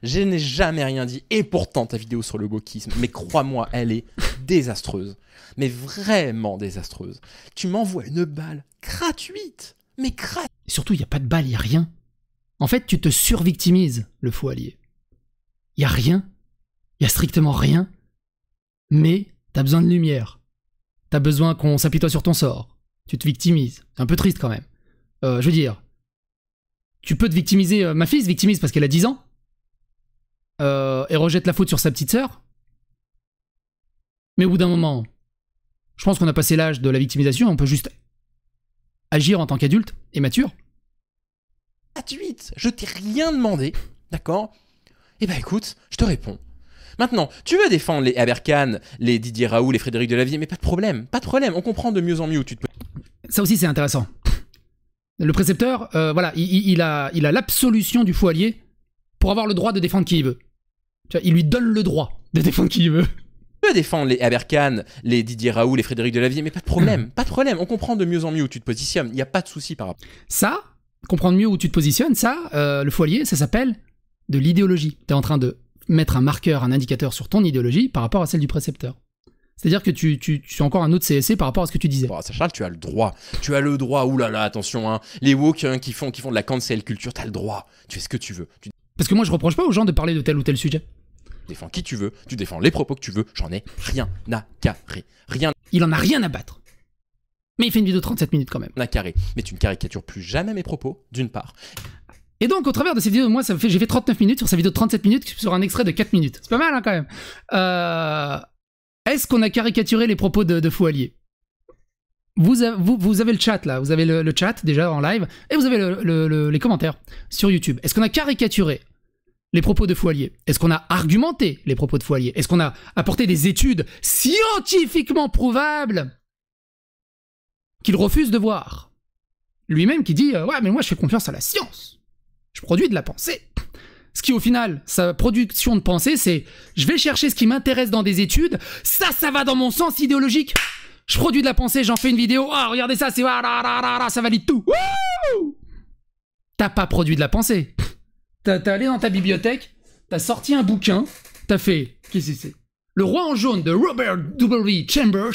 Je n'ai jamais rien dit. Et pourtant, ta vidéo sur le wokisme, mais crois-moi, elle est désastreuse. Mais vraiment désastreuse. Tu m'envoies une balle gratuite. Mais gratuite. Surtout, il n'y a pas de balle, il n'y a rien. En fait, tu te survictimises, le Fou Allier. Il n'y a rien. Il n'y a strictement rien. Mais t'as besoin de lumière. T'as besoin qu'on s'apitoie sur ton sort. Tu te victimises. C'est un peu triste quand même. Je veux dire, tu peux te victimiser. Ma fille se victimise parce qu'elle a 10 ans. Et rejette la faute sur sa petite sœur. Mais au bout d'un moment, je pense qu'on a passé l'âge de la victimisation. On peut juste agir en tant qu'adulte et mature. Gratuite. Je t'ai rien demandé. D'accord? Eh ben écoute, je te réponds. Maintenant, tu veux défendre les Aberkan, les Didier Raoult, les Frédéric Delavier, mais pas de problème, on comprend de mieux en mieux où tu te... Ça aussi c'est intéressant. Le précepteur, voilà, il a l'absolution du Fou Allier pour avoir le droit de défendre qui il veut. Tu vois, il lui donne le droit de défendre qui il veut. Tu veux défendre les Aberkan, les Didier Raoult, les Frédéric Delavier, mais pas de problème, on comprend de mieux en mieux où tu te positionnes, il n'y a pas de souci par rapport. Ça, comprendre mieux où tu te positionnes, ça, le Fou Allier, ça s'appelle de l'idéologie. T'es en train de mettre un marqueur, un indicateur sur ton idéologie par rapport à celle du précepteur. C'est-à-dire que tu as encore un autre CSC par rapport à ce que tu disais. Bon, ça, Charles, tu as le droit. Oulala, attention, hein. Les woke qui font de la cancel culture, t'as le droit. Tu fais ce que tu veux. Parce que moi, je reproche pas aux gens de parler de tel ou tel sujet. Tu défends qui tu veux, tu défends les propos que tu veux, j'en ai rien à carrer. Rien. Il en a rien à battre. Mais il fait une vidéo de 37 minutes quand même. À carrer. Mais tu ne caricatures plus jamais mes propos, d'une part. Et donc, au travers de cette vidéo, moi, j'ai fait 39 minutes sur sa vidéo de 37 minutes sur un extrait de 4 minutes. C'est pas mal, hein, quand même. Est-ce qu'on a caricaturé les propos de Fou Allier? Vous avez le chat, là. Vous avez le chat, déjà, en live. Et vous avez les commentaires sur YouTube. Est-ce qu'on a caricaturé les propos de Fou Allier? Est-ce qu'on a argumenté les propos de Fou Allier? Est-ce qu'on a apporté des études scientifiquement prouvables qu'il refuse de voir? Lui-même qui dit ouais, mais moi, je fais confiance à la science. Je produis de la pensée. Ce qui, au final, sa production de pensée, c'est je vais chercher ce qui m'intéresse dans des études. Ça va dans mon sens idéologique. Je produis de la pensée, j'en fais une vidéo. Ah, regardez ça, c'est ça valide tout. Wouh! t'as pas produit de la pensée. T'as allé dans ta bibliothèque, t'as sorti un bouquin, t'as fait... Qu'est-ce que c'est? Le Roi en jaune de Robert W. Chambers.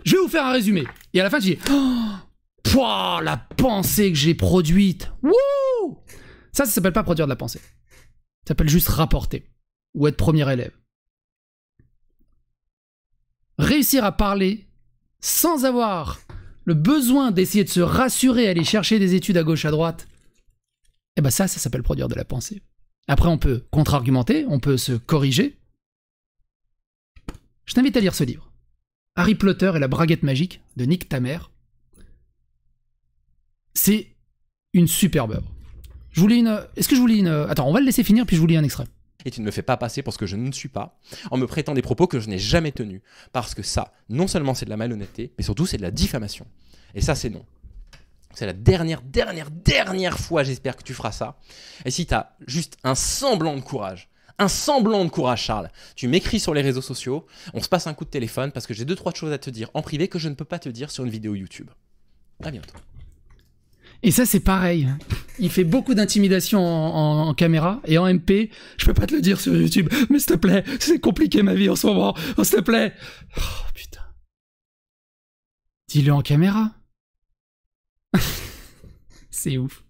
Je vais vous faire un résumé. Et à la fin, tu dis... Oh, pouah, la pensée que j'ai produite. Wouh! Ça s'appelle pas produire de la pensée. Ça s'appelle juste rapporter. Ou être premier élève. Réussir à parler sans avoir le besoin d'essayer de se rassurer, aller chercher des études à gauche, à droite, eh ben ça s'appelle produire de la pensée. Après, on peut contre-argumenter, on peut se corriger. Je t'invite à lire ce livre. Harry Potter et la braguette magique, de Nick Tamer. C'est une superbe œuvre. Je vous lis une... Est-ce que je vous lis une... Attends, on va le laisser finir, puis je vous lis un extrait. Et tu ne me fais pas passer pour ce que je ne suis pas, en me prêtant des propos que je n'ai jamais tenus. Parce que ça, non seulement c'est de la malhonnêteté, mais surtout c'est de la diffamation. Et ça, c'est non. C'est la dernière fois, j'espère que tu feras ça. Et si tu as juste un semblant de courage, Charles, tu m'écris sur les réseaux sociaux, on se passe un coup de téléphone parce que j'ai 2-3 choses à te dire en privé que je ne peux pas te dire sur une vidéo YouTube. À bientôt. Et ça, c'est pareil. Il fait beaucoup d'intimidation en caméra et en MP. Je peux pas te le dire sur YouTube, mais s'il te plaît, c'est compliqué ma vie en ce moment. Oh, s'il te plaît. Oh, putain. Dis-le en caméra. C'est ouf.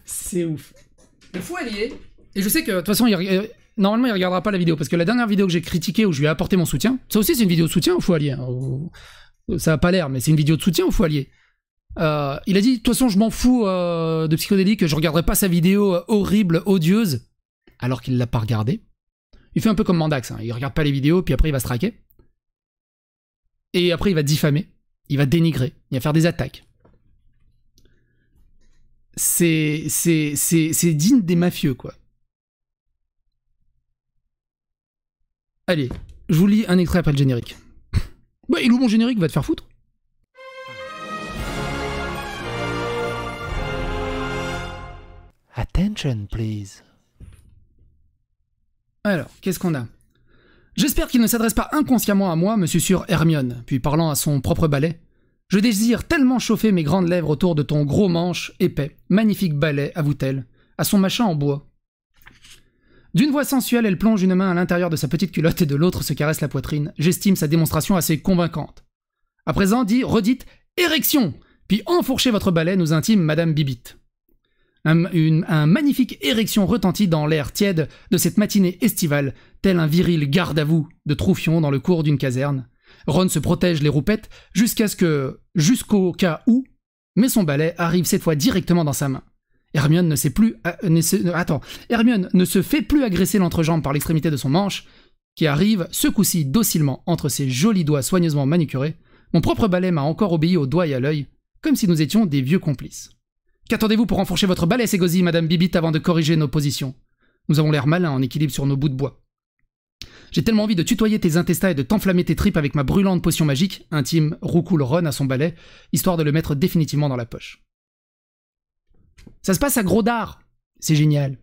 C'est ouf. Le fou allié. Et je sais que, de toute façon, normalement, il regardera pas la vidéo, parce que la dernière vidéo que j'ai critiquée où je lui ai apporté mon soutien, ça aussi, c'est une vidéo de soutien au fou allié. Hein. Ça a pas l'air, mais c'est une vidéo de soutien au fou allié. Il a dit, de toute façon, je m'en fous de Psychodélique, je regarderai pas sa vidéo horrible, odieuse, alors qu'il l'a pas regardée. Il fait un peu comme Mandax, hein. Il regarde pas les vidéos, puis après il va se traquer. Et après il va diffamer, il va dénigrer, il va faire des attaques. C'est digne des mafieux, quoi. Allez, je vous lis un extrait après le générique. Bah, il est où mon générique? Va te faire foutre. Attention, please. Alors, qu'est-ce qu'on a? J'espère qu'il ne s'adresse pas inconsciemment à moi, monsieur sur Hermione, puis parlant à son propre balai. Je désire tellement chauffer mes grandes lèvres autour de ton gros manche épais, magnifique balai, avoue-t-elle, à son machin en bois. D'une voix sensuelle, elle plonge une main à l'intérieur de sa petite culotte et de l'autre se caresse la poitrine. J'estime sa démonstration assez convaincante. À présent, redites érection, puis enfourchez votre balai, nous intime Madame Bibite. Un magnifique érection retentit dans l'air tiède de cette matinée estivale, tel un viril garde à vous de Troufion dans le cours d'une caserne. Ron se protège les roupettes jusqu'au cas où, mais son balai arrive cette fois directement dans sa main. Hermione ne se fait plus agresser l'entrejambe par l'extrémité de son manche, qui arrive, ce coup-ci docilement entre ses jolis doigts soigneusement manucurés. Mon propre balai m'a encore obéi au doigt et à l'œil, comme si nous étions des vieux complices. Qu'attendez-vous pour enfourcher votre balai, Ségosy, Madame Bibite, avant de corriger nos positions? Nous avons l'air malins en équilibre sur nos bouts de bois. J'ai tellement envie de tutoyer tes intestins et de t'enflammer tes tripes avec ma brûlante potion magique, intime roucoule Ron à son balai, histoire de le mettre définitivement dans la poche. Ça se passe à Gros Dard. C'est génial.